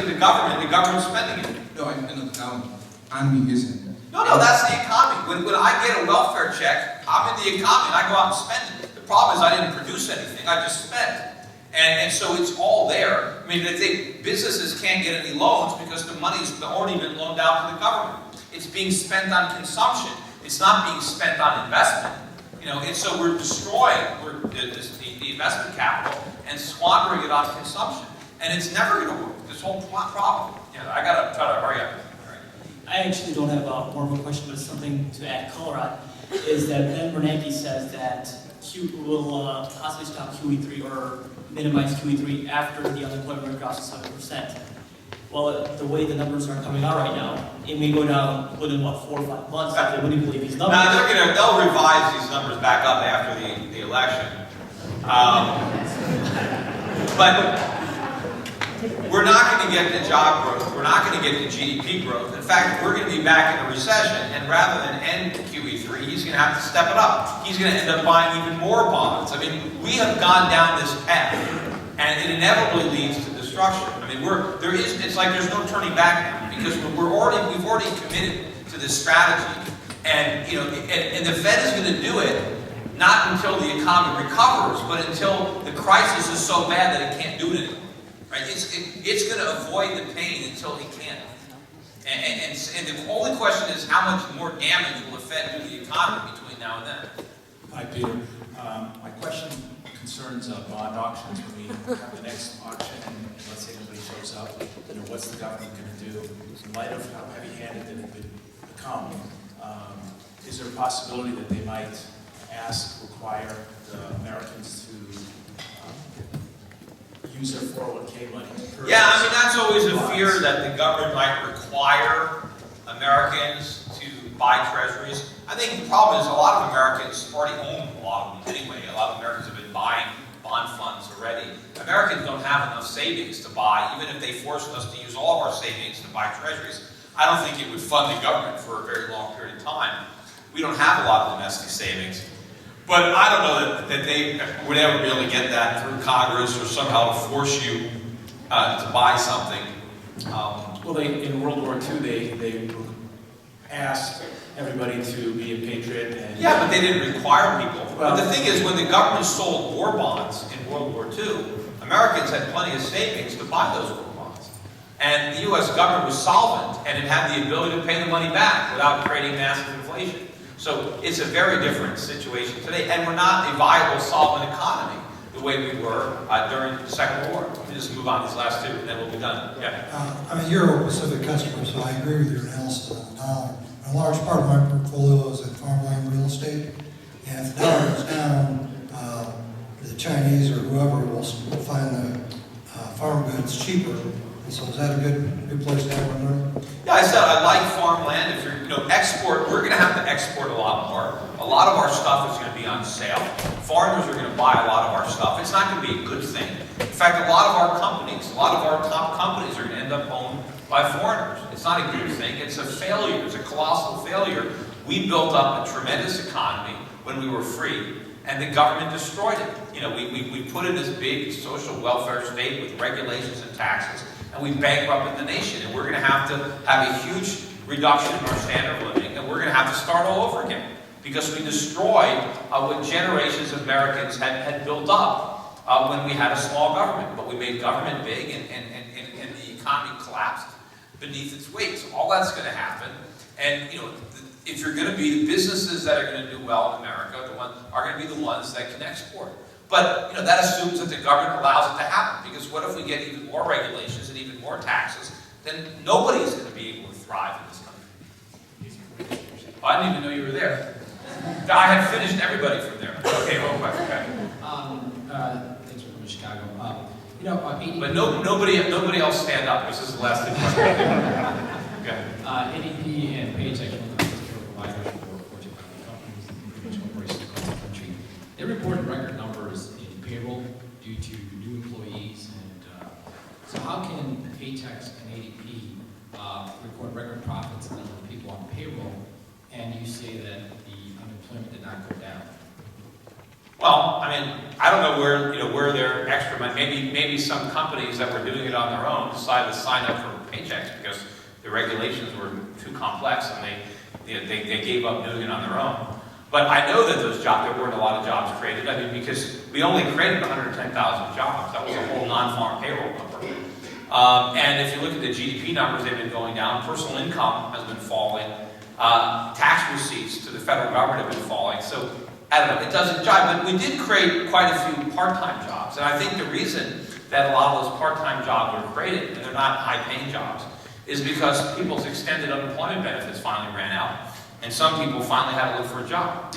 to the government's spending it. No, I know the economy isn't. No, that's the economy. When I get a welfare check, I'm in the economy and I go out and spend it. The problem is I didn't produce anything, I just spent. And so it's all there. I mean, businesses can't get any loans because the money's already been loaned out to the government. It's being spent on consumption. It's not being spent on investment. And so we're destroying the investment capital and squandering it on consumption. And it's never going to work, this whole problem. I got to try to hurry up. I actually don't have more of a question, but it's something to add color on, is that Ben Bernanke says that Q will possibly stop QE3 or minimize QE3 after the unemployment rate crosses 7%. Well, the way the numbers are coming out right now, it may go down within, 4 or 5 months if they wouldn't believe these numbers. Now, they'll revise these numbers back up after the election. But we're not going to get the job growth. We're not going to get the GDP growth. In fact, we're going to be back in a recession, and rather than end QE3, he's going to have to step it up. He's going to end up buying even more bonds. I mean, we have gone down this path, and it inevitably leads to destruction. I mean, it's like there's no turning back now, because we've already committed to this strategy, and and the Fed is going to do it not until the economy recovers, but until the crisis is so bad that it can't do it anymore. Right? It's going to avoid the pain until it can. And the only question is how much more damage will the Fed do to the economy between now and then? Hi, Peter. My question concerns bond auctions. When we have the next auction, and let's say nobody shows up, what's the government going to do? In light of how heavy-handed it could become, is there a possibility that they might require the Americans to use their 401k money? Yeah, I mean, that's always a fear that the government might require Americans to buy treasuries. I think the problem is a lot of Americans already own a lot of them anyway. A lot of Americans have been buying bond funds already. Americans don't have enough savings to buy, even if they forced us to use all of our savings to buy treasuries. I don't think it would fund the government for a very long period of time. We don't have a lot of domestic savings. But I don't know that they would ever be able to get that through Congress or somehow to force you to buy something. Well, in World War II, they asked everybody to be a patriot. And yeah, but they didn't require people. Well, but the thing is, when the government sold war bonds in World War II, Americans had plenty of savings to buy those war bonds. And the U.S. government was solvent, and it had the ability to pay the money back without creating massive inflation. So it's a very different situation today, and we're not a viable, solvent economy the way we were during the Second War. Let me just move on to these last two, and then we'll be done. Yeah. I'm a Euro-Pacific customer, so I agree with your analysis on the dollar. A large part of my portfolio is in farmland real estate, and if the dollar goes down, the Chinese or whoever will find the farm goods cheaper. And so is that a good place to have one? Yeah, I said I like farmland. If you're, export, we're going to have to export a lot more. A lot of our stuff is going to be on sale. Foreigners are going to buy a lot of our stuff. It's not going to be a good thing. In fact, a lot of our companies, a lot of our top companies are going to end up owned by foreigners. It's not a good thing. It's a failure. It's a colossal failure. We built up a tremendous economy when we were free, and the government destroyed it. We put in this big social welfare state with regulations and taxes, and we bankrupted the nation. And we're going to have a huge reduction in our standard of living, and we're going to have to start all over again because we destroyed what generations of Americans had built up when we had a small government. But we made government big, and the economy collapsed beneath its weight. So all that's going to happen. And if you're going to be the businesses that are going to do well in America, are going to be the ones that can export. But that assumes that the government allows it to happen, because what if we get even more regulations and even more taxes? Then nobody's going to be able to thrive in this country. Oh, I didn't even know you were there. I had finished everybody from there. Okay, real quick. Okay. Thanks for coming to Chicago. But nobody else stand up, because this is the last thing. Okay. ADP and Paychex providers for Fortune 50 companies and pretty much corporations across the country. They reported record numbers in payroll due to new employees, and so how can Paychex and ADP record record profits and number of people on payroll, and you say that the unemployment did not go down? Well, I mean, I don't know where, where their extra money, maybe some companies that were doing it on their own decided to sign up for paychecks because the regulations were too complex and they gave up doing it on their own. But I know that those jobs, there weren't a lot of jobs created. I mean, because we only created 110,000 jobs. That was a whole non-farm payroll number. And if you look at the GDP numbers, they've been going down. Personal income has been falling. Tax receipts to the federal government have been falling. So, I don't know, it doesn't jive. But we did create quite a few part-time jobs. And I think the reason that a lot of those part-time jobs were created, and they're not high-paying jobs, is because people's extended unemployment benefits finally ran out. And some people finally had to look for a job.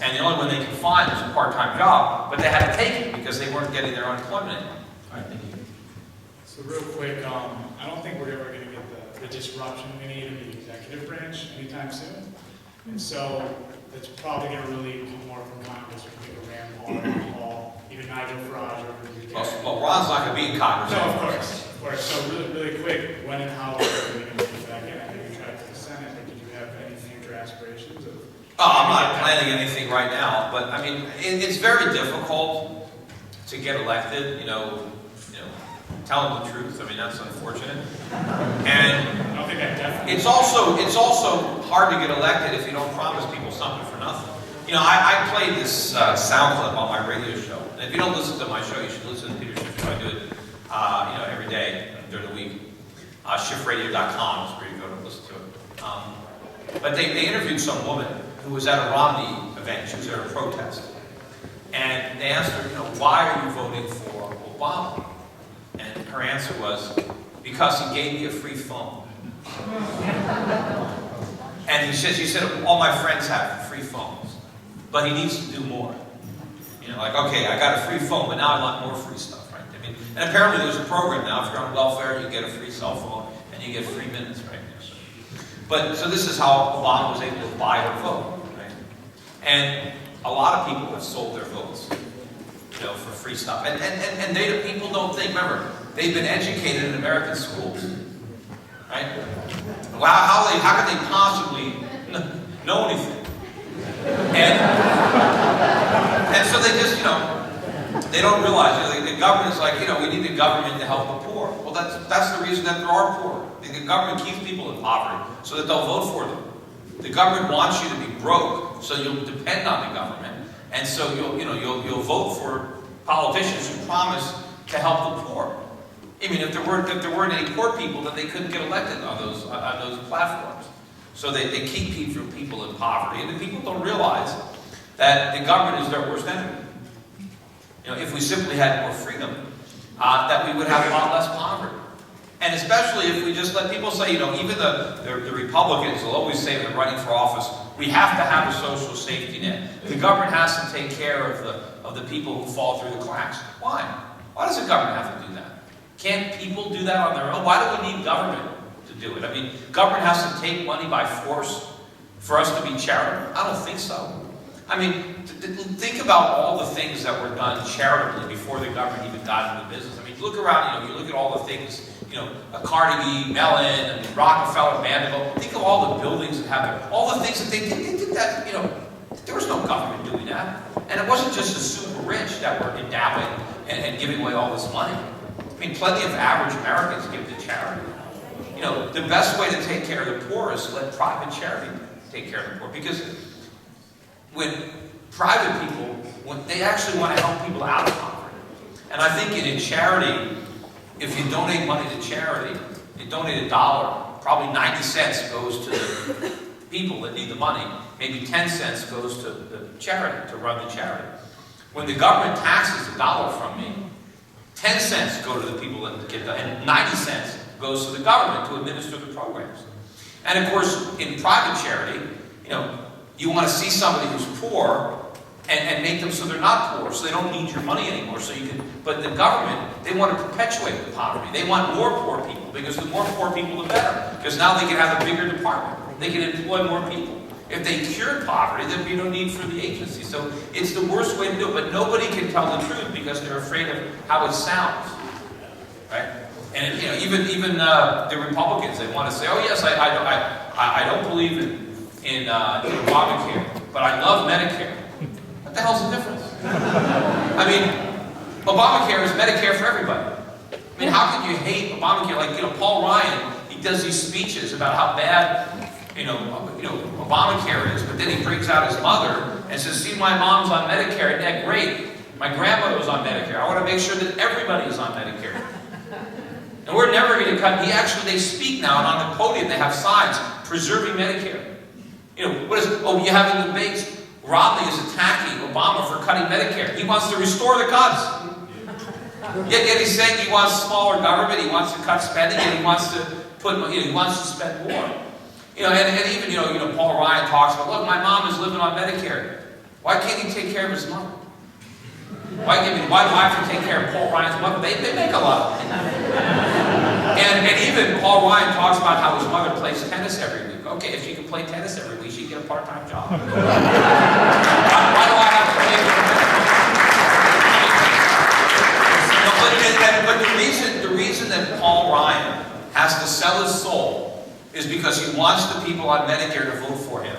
And the only one they could find was a part-time job, but they had to take it because they weren't getting their unemployment anymore. All right, thank you. So real quick, I don't think we're ever going to get the disruption we need in the executive branch anytime soon. And so that's probably going to really come more from Congress when we go Rand Paul, even Nigel Farage over in the UK. Well, Ron's not going to be in Congress. No, of course. So really quick, when and how are we going to get back in? I know you tried to the Senate, but did you have any future aspirations of? I'm not planning anything right now, but I mean, it's very difficult to get elected, tell them the truth. I mean, that's unfortunate. And I don't think that definitely. it's also hard to get elected if you don't promise people something for nothing. I played this sound clip on my radio show. And if you don't listen to my show, you should listen to Peter Schiff show. I do it, every day during the week. Schiffradio.com is where you go to listen to it. But they interviewed some woman who was at a Romney event. She was at a protest. And they asked her, why are you voting for Obama? And her answer was, because he gave me a free phone. And she said, all my friends have free phones, but he needs to do more. Okay, I got a free phone, but now I want more free stuff, right? I mean, and apparently there's a program now, if you're on welfare, you get a free cell phone, and you get free minutes, right? So this is how Obama was able to buy her vote, right? And a lot of people have sold their votes, for free stuff. And people don't think, remember, they've been educated in American schools, right? How could they possibly know anything? And so they just, they don't realize, the government's like, we need the government to help the poor. Well, that's the reason that there are poor. The government keeps people in poverty so that they'll vote for them. The government wants you to be broke, so you'll depend on the government. And so you'll vote for politicians who promise to help the poor. I mean, if there weren't any poor people, then they couldn't get elected on those platforms. So they keep people in poverty, and the people don't realize that the government is their worst enemy. If we simply had more freedom, that we would have a lot less poverty. And especially if we just let people say, even the Republicans will always say when they're running for office, we have to have a social safety net. The government has to take care of the people who fall through the cracks. Why? Why does the government have to do that? Can't people do that on their own? Why do we need government to do it? I mean, government has to take money by force for us to be charitable? I don't think so. I mean, think about all the things that were done charitably before the government even got into business. I mean, look around, you look at all the things, a Carnegie, Mellon, Rockefeller, Vanderbilt. Think of all the buildings that have there. All the things that they did that, there was no government doing that. And it wasn't just the super rich that were endowing and giving away all this money. I mean, plenty of average Americans give to charity. The best way to take care of the poor is to let private charity take care of the poor. Because when private people, when they actually want to help people out of poverty. And I think in charity, if you donate money to charity, you donate $1, probably 90 cents goes to the people that need the money. Maybe 10 cents goes to the charity, to run the charity. When the government taxes $1 from me, 10 cents go to the people that get that, and 90 cents goes to the government to administer the programs. And of course, in private charity, you want to see somebody who's poor and make them so they're not poor, so they don't need your money anymore. But the government, they want to perpetuate the poverty. They want more poor people, because the more poor people, the better. Because now they can have a bigger department. They can employ more people. If they cured poverty, there'd be no need for the agency. So it's the worst way to do it. But nobody can tell the truth because they're afraid of how it sounds, right? And even the Republicans, they want to say, "Oh yes, I don't believe in Obamacare, but I love Medicare." What the hell's the difference? I mean, Obamacare is Medicare for everybody. I mean, how could you hate Obamacare? Like, Paul Ryan, he does these speeches about how bad, Obamacare is, but then he brings out his mother and says, see, my mom's on Medicare, isn't that great? My grandmother was on Medicare. I want to make sure that everybody is on Medicare. And we're never going to cut. They speak now, and on the podium they have signs, preserving Medicare. What is it? Oh, you have in the debates, Romney is attacking Obama for cutting Medicare. He wants to restore the cuts. Yet he's saying he wants smaller government, he wants to cut spending, and he wants to he wants to spend more. And even, Paul Ryan talks about, look, my mom is living on Medicare. Why can't he take care of his mother? Why do I have to take care of Paul Ryan's mother? They make a lot of money. And even Paul Ryan talks about how his mother plays tennis every week. Okay, if she can play tennis every week, she can get a part-time job. Why do I have to pay for But the reason that Paul Ryan has to sell his soul is because he wants the people on Medicare to vote for him.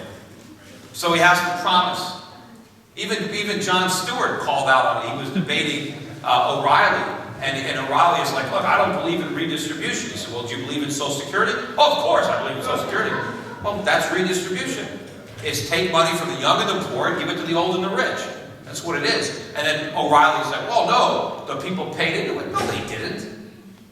So he has to promise. Even Jon Stewart called out on it. He was debating O'Reilly. And O'Reilly is like, look, I don't believe in redistribution. He said, well, do you believe in Social Security? Oh, of course I believe in Social Security. Well, that's redistribution. It's take money from the young and the poor and give it to the old and the rich. That's what it is. And then O'Reilly said, well, no, the people paid into it. No, they didn't.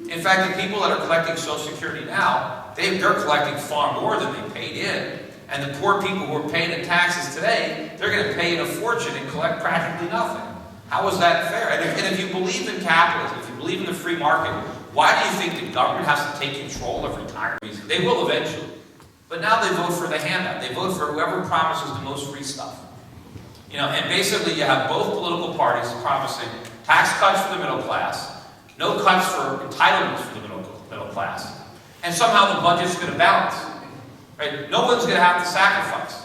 In fact, the people that are collecting Social Security now, they're collecting far more than they paid in. And the poor people who are paying in taxes today, they're going to pay in a fortune and collect practically nothing. How is that fair? And if you believe in capitalism, if you believe in the free market, why do you think the government has to take control of retirees? They will eventually. But now they vote for the handout. They vote for whoever promises the most free stuff. And basically you have both political parties promising tax cuts for the middle class, no cuts for entitlements for the middle class. And somehow the budget's going to balance. Right? No one's going to have to sacrifice.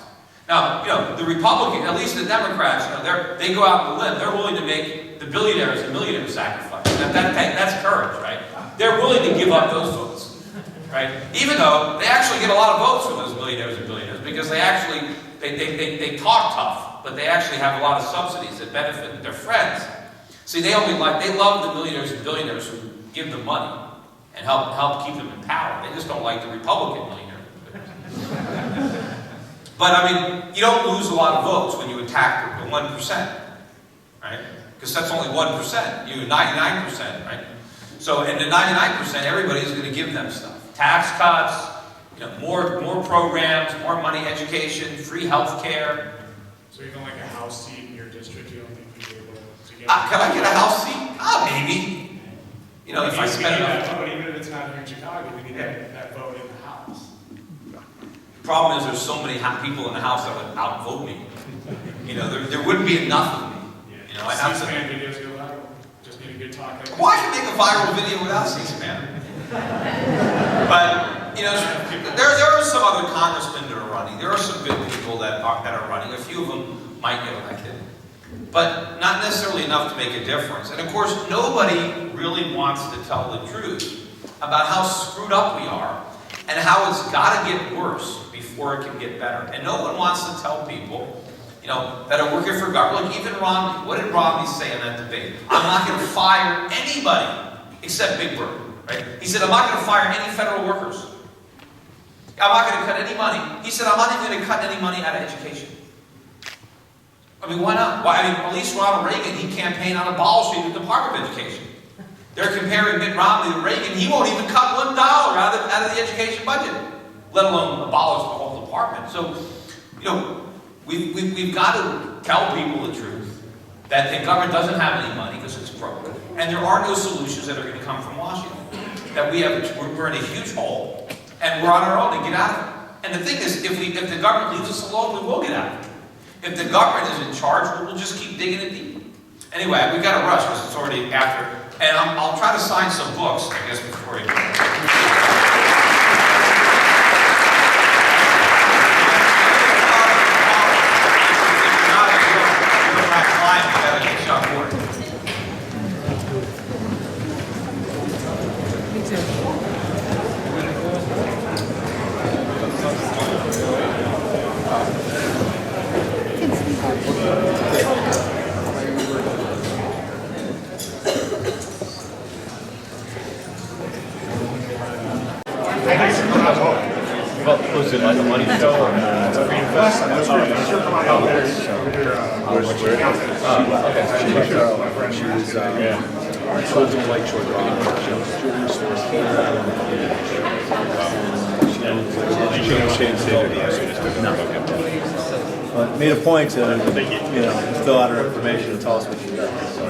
Now, the Republicans, at least the Democrats, they go out on a limb. They're willing to make the billionaires and millionaires sacrifice. That's courage, right? They're willing to give up those votes, right? Even though they actually get a lot of votes from those millionaires and billionaires because they talk tough, but they actually have a lot of subsidies that benefit their friends. See, they love the millionaires and billionaires who give them money and help keep them in power. They just don't like the Republican millionaires. But you don't lose a lot of votes when you attack the 1%, right? Because that's only 1%. You 99%, right? So, and the 99%, everybody's going to give them stuff. Tax cuts, more programs, more money, education, free health care. So even like a house seat in your district, you don't think you'd be able to get? Can I get a house seat? Maybe. If I spend enough. But even if it's not here in Chicago, we need that vote in the House. The problem is there's so many people in the House that would outvote me. There wouldn't be enough of me. C-SPAN videos go viral. Just need a good talk. Well, I can make a viral video without C-SPAN. But, there are some other congressmen that are running. There are some good people that are running. A few of them might get elected. But not necessarily enough to make a difference. And of course, nobody really wants to tell the truth about how screwed up we are and how it's got to get worse before it can get better. And no one wants to tell people, that are working for government. Like even Romney, what did Romney say in that debate? I'm not going to fire anybody except Big Bird, right? He said, I'm not going to fire any federal workers. I'm not going to cut any money. He said, I'm not even going to cut any money out of education. Why not? At least Ronald Reagan, he campaigned on abolishing the Department of Education. They're comparing Mitt Romney to Reagan. He won't even cut $1 out of the education budget, let alone abolish the whole department. So, we've got to tell people the truth that the government doesn't have any money because it's broke, and there are no solutions that are going to come from Washington. That we're in a huge hole, and we're on our own to get out of it. And the thing is, if the government leaves us alone, we will get out of it. If the government is in charge, we'll just keep digging it deep. Anyway, we've got to rush because it's already after. And I'll try to sign some books, I guess, before you go. Was it like the money show? She was Golden Lake Shore Drive. She owns jewelry stores. But made a point to, fill out her information and tell us what she does. So.